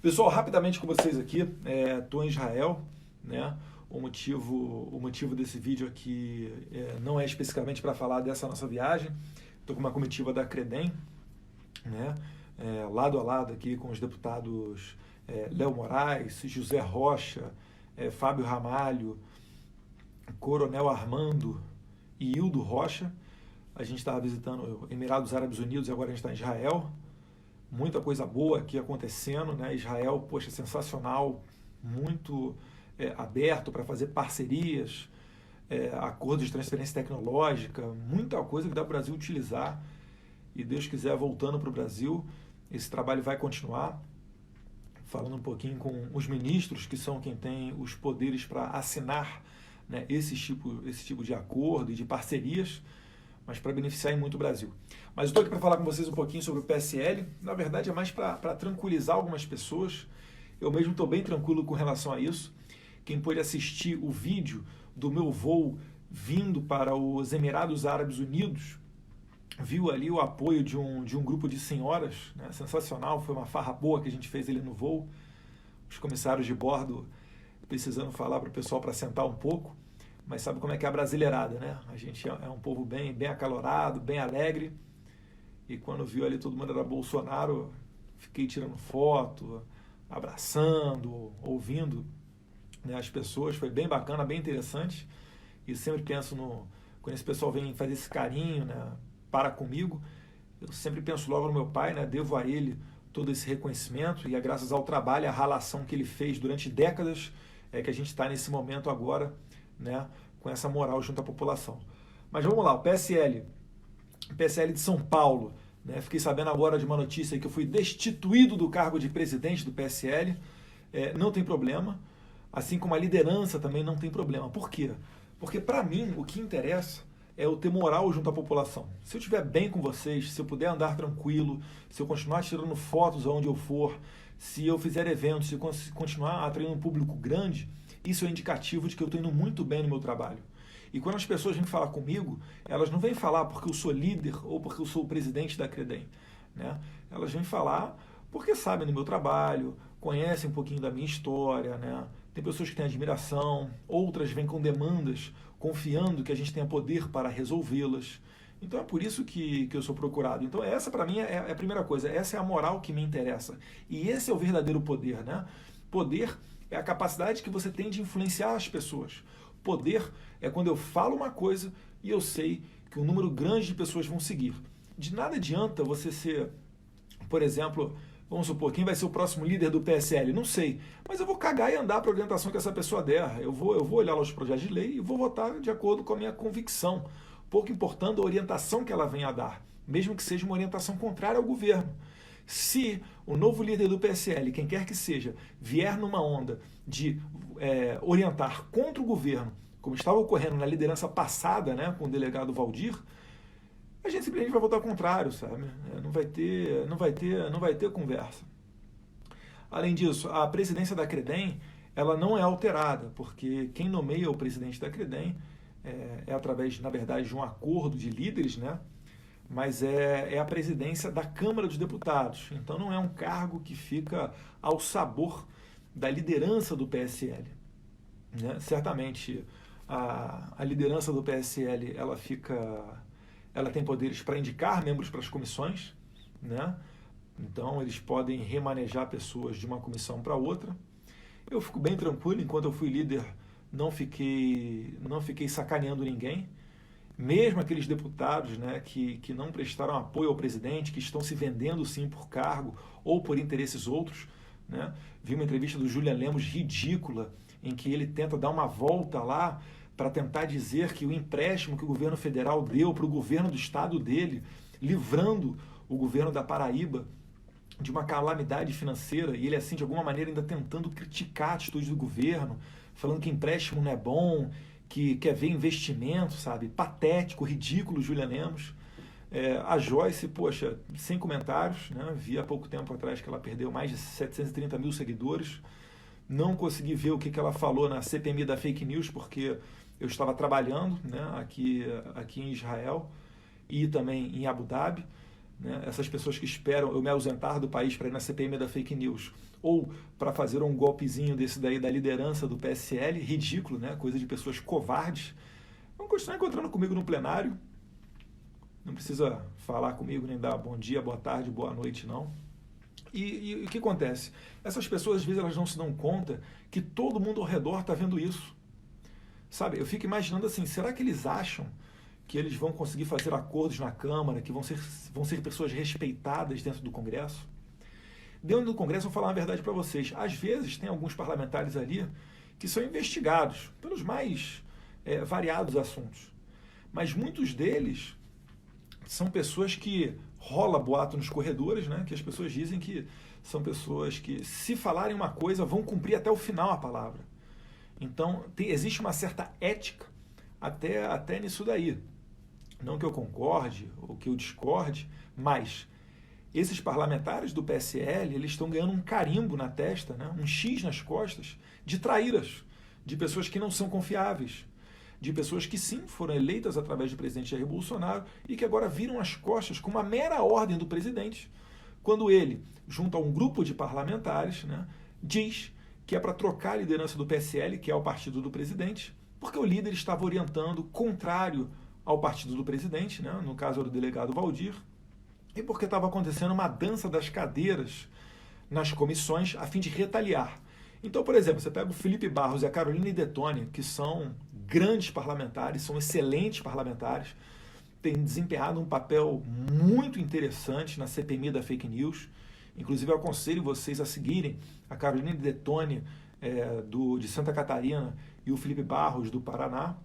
Pessoal, rapidamente com vocês aqui, estou em Israel, né? O motivo desse vídeo aqui não é especificamente para falar dessa nossa viagem. Estou com uma comitiva da Credem, né? Lado a lado aqui com os deputados Léo Moraes, José Rocha, Fábio Ramalho, Coronel Armando e Hildo Rocha. A gente estava visitando Emirados Árabes Unidos e agora a gente está em Israel. Muita coisa boa aqui acontecendo, né? Israel, poxa, sensacional, muito aberto para fazer parcerias, acordos de transferência tecnológica, muita coisa que dá para o Brasil utilizar. E Deus quiser, voltando para o Brasil, esse trabalho vai continuar. Falando um pouquinho com os ministros, que são quem tem os poderes para assinar, né, esse tipo de acordo e de parcerias, mas para beneficiar muito o Brasil. Mas eu estou aqui para falar com vocês um pouquinho sobre o PSL. Na verdade, é mais para tranquilizar algumas pessoas. Eu mesmo estou bem tranquilo com relação a isso. Quem pôde assistir o vídeo do meu voo vindo para os Emirados Árabes Unidos, viu ali o apoio de um grupo de senhoras, né? Sensacional, foi uma farra boa que a gente fez ali no voo. Os comissários de bordo precisando falar para o pessoal para sentar um pouco, mas sabe como é que é a brasileirada, né? A gente é um povo bem acalorado, bem alegre, e quando viu ali todo mundo era Bolsonaro, fiquei tirando foto, abraçando, ouvindo, né, as pessoas, foi bem bacana, bem interessante, e sempre penso quando esse pessoal vem fazer esse carinho, né, para comigo, eu sempre penso logo no meu pai, né, devo a ele todo esse reconhecimento, e é graças ao trabalho e à ralação que ele fez durante décadas, que a gente está nesse momento agora, né, com essa moral junto à população. Mas vamos lá, o PSL de São Paulo, né, fiquei sabendo agora de uma notícia que eu fui destituído do cargo de presidente do PSL, não tem problema, assim como a liderança também não tem problema. Por quê? Porque para mim o que interessa é eu ter moral junto à população. Se eu estiver bem com vocês, se eu puder andar tranquilo, se eu continuar tirando fotos aonde eu for, se eu fizer eventos, se eu continuar atraindo um público grande, isso é indicativo de que eu estou indo muito bem no meu trabalho. E quando as pessoas vêm falar comigo, elas não vêm falar porque eu sou líder ou porque eu sou o presidente da Credem, né? Elas vêm falar porque sabem do meu trabalho, conhecem um pouquinho da minha história, né? Tem pessoas que têm admiração, outras vêm com demandas, confiando que a gente tenha poder para resolvê-las. Então é por isso que eu sou procurado. Então essa para mim é a primeira coisa, essa é a moral que me interessa. E esse é o verdadeiro poder, né? Poder é a capacidade que você tem de influenciar as pessoas. Poder é quando eu falo uma coisa e eu sei que um número grande de pessoas vão seguir. De nada adianta você ser, por exemplo, vamos supor, quem vai ser o próximo líder do PSL? Não sei, mas eu vou cagar e andar para a orientação que essa pessoa der. Eu vou olhar lá os projetos de lei e vou votar de acordo com a minha convicção, pouco importando a orientação que ela venha a dar, mesmo que seja uma orientação contrária ao governo. Se o novo líder do PSL, quem quer que seja, vier numa onda de orientar contra o governo, como estava ocorrendo na liderança passada, né, com o delegado Valdir, a gente simplesmente vai votar ao contrário, sabe? Não vai ter conversa. Além disso, a presidência da Credem, ela não é alterada, porque quem nomeia o presidente da Credem é através, na verdade, de um acordo de líderes, né? Mas é a presidência da Câmara dos Deputados. Então não é um cargo que fica ao sabor da liderança do PSL. Né? Certamente a liderança do PSL ela tem poderes para indicar membros para as comissões, né? Então eles podem remanejar pessoas de uma comissão para outra. Eu fico bem tranquilo, enquanto eu fui líder, não fiquei sacaneando ninguém. Mesmo aqueles deputados, né, que não prestaram apoio ao presidente, que estão se vendendo sim por cargo ou por interesses outros, né? Vi uma entrevista do Julian Lemos ridícula, em que ele tenta dar uma volta lá para tentar dizer que o empréstimo que o governo federal deu para o governo do estado dele, livrando o governo da Paraíba de uma calamidade financeira, e ele assim de alguma maneira ainda tentando criticar a atitude do governo, falando que empréstimo não é bom, que quer ver investimento, sabe? Patético, ridículo, Julian Lemos. A Joyce, poxa, sem comentários, né? Vi há pouco tempo atrás que ela perdeu mais de 730 mil seguidores. Não consegui ver o que ela falou na CPMI da fake news, porque eu estava trabalhando, né, aqui em Israel e também em Abu Dhabi. né? Essas pessoas que esperam eu me ausentar do país para ir na CPMI da fake news, ou para fazer um golpezinho desse daí da liderança do PSL, ridículo, né? Coisa de pessoas covardes, vão continuar encontrando comigo no plenário. Não precisa falar comigo, nem dar bom dia, boa tarde, boa noite, não. E o que acontece? Essas pessoas, às vezes, elas não se dão conta que todo mundo ao redor está vendo isso. Sabe, eu fico imaginando assim, será que eles acham que eles vão conseguir fazer acordos na Câmara, que vão ser pessoas respeitadas dentro do Congresso? Dentro do Congresso, eu vou falar uma verdade para vocês. Às vezes, tem alguns parlamentares ali que são investigados pelos mais variados assuntos. Mas muitos deles são pessoas que rola boato nos corredores, né? Que as pessoas dizem que são pessoas que, se falarem uma coisa, vão cumprir até o final a palavra. Então, existe uma certa ética até nisso daí. Não que eu concorde ou que eu discorde, mas esses parlamentares do PSL, eles estão ganhando um carimbo na testa, né? Um X nas costas, de traíras, de pessoas que não são confiáveis, de pessoas que sim foram eleitas através do presidente Jair Bolsonaro e que agora viram as costas com uma mera ordem do presidente, quando ele, junto a um grupo de parlamentares, né, diz que é para trocar a liderança do PSL, que é o partido do presidente, porque o líder estava orientando contrário ao partido do presidente, né, no caso era o delegado Valdir, e porque estava acontecendo uma dança das cadeiras nas comissões a fim de retaliar. Então, por exemplo, você pega o Felipe Barros e a Caroline Detoni, que são grandes parlamentares, são excelentes parlamentares, têm desempenhado um papel muito interessante na CPMI da fake news. Inclusive, eu aconselho vocês a seguirem a Caroline Detoni, de Santa Catarina, e o Felipe Barros, do Paraná.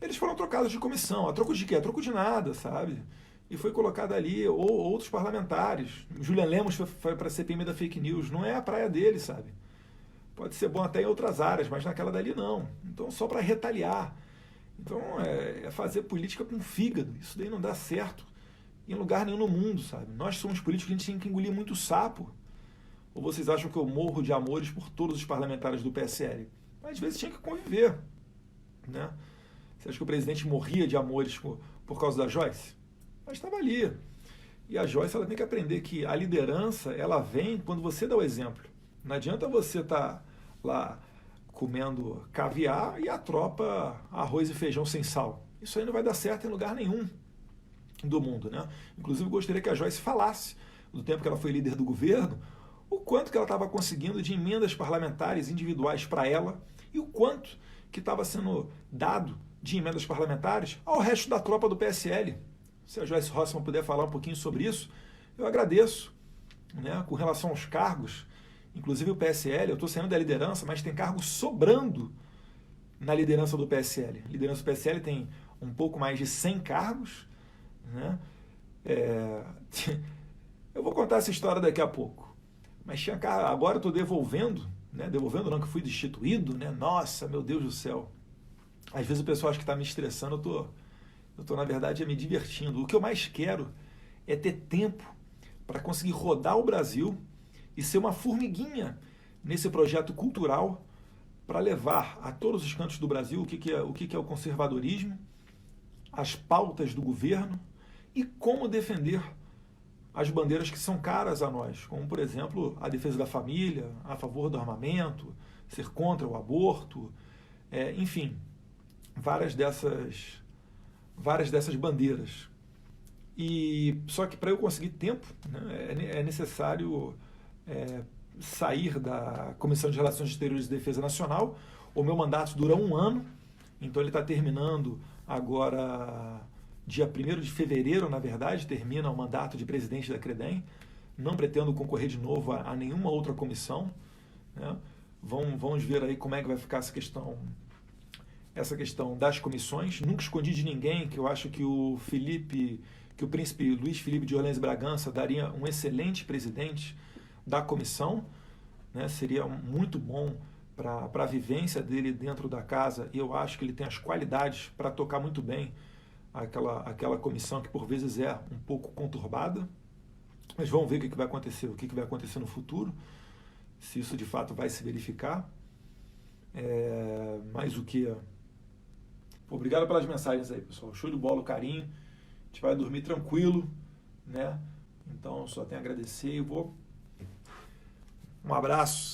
Eles foram trocados de comissão. A troco de quê? A troco de nada, sabe? E foi colocado ali outros parlamentares. Julian Lemos foi para a CPMI da fake news. Não é a praia dele, sabe? Pode ser bom até em outras áreas, mas naquela dali não. Então, só para retaliar. Então, é fazer política com fígado. Isso daí não dá certo em lugar nenhum no mundo, sabe? Nós somos políticos, a gente tem que engolir muito sapo. Ou vocês acham que eu morro de amores por todos os parlamentares do PSL? Mas, às vezes, tinha que conviver, né? Você acha que o presidente morria de amores por causa da Joyce? Mas estava ali. E a Joyce, ela tem que aprender que a liderança, ela vem quando você dá o exemplo. Não adianta você estar lá comendo caviar e a tropa arroz e feijão sem sal. Isso aí não vai dar certo em lugar nenhum do mundo, né? Inclusive, eu gostaria que a Joyce falasse, do tempo que ela foi líder do governo, o quanto que ela estava conseguindo de emendas parlamentares individuais para ela e o quanto que estava sendo dado de emendas parlamentares ao resto da tropa do PSL. Se a Joyce Rossmann puder falar um pouquinho sobre isso, eu agradeço, né? Com relação aos cargos, inclusive o PSL, eu estou saindo da liderança, mas tem cargos sobrando na liderança do PSL. A liderança do PSL tem um pouco mais de 100 cargos, né? Eu vou contar essa história daqui a pouco. Mas tinha cargo, agora eu estou devolvendo, né? Devolvendo não, que fui destituído, né? Nossa, meu Deus do céu. Às vezes o pessoal acha que está me estressando, eu estou, na verdade, me divertindo. O que eu mais quero é ter tempo para conseguir rodar o Brasil e ser uma formiguinha nesse projeto cultural para levar a todos os cantos do Brasil o que é o conservadorismo, as pautas do governo e como defender as bandeiras que são caras a nós, como, por exemplo, a defesa da família, a favor do armamento, ser contra o aborto, enfim, várias dessas bandeiras. E só que para eu conseguir tempo, né, é necessário sair da Comissão de Relações Exteriores e Defesa Nacional. O meu mandato dura 1 ano, então ele está terminando agora, dia 1º de fevereiro, na verdade, termina o mandato de presidente da CREDEM. Não pretendo concorrer de novo a nenhuma outra comissão, né? Vamos ver aí como é que vai ficar essa questão das comissões. Nunca escondi de ninguém que eu acho que o príncipe Luiz Felipe de Orleans Bragança daria um excelente presidente da comissão, né? Seria muito bom para a vivência dele dentro da casa, e eu acho que ele tem as qualidades para tocar muito bem aquela comissão que por vezes é um pouco conturbada. Mas vamos ver o que vai acontecer, no futuro, se isso de fato vai se verificar. Mais o que? Obrigado pelas mensagens aí, pessoal. Show de bola, o carinho. A gente vai dormir tranquilo, né? Então, só tenho a agradecer e um abraço.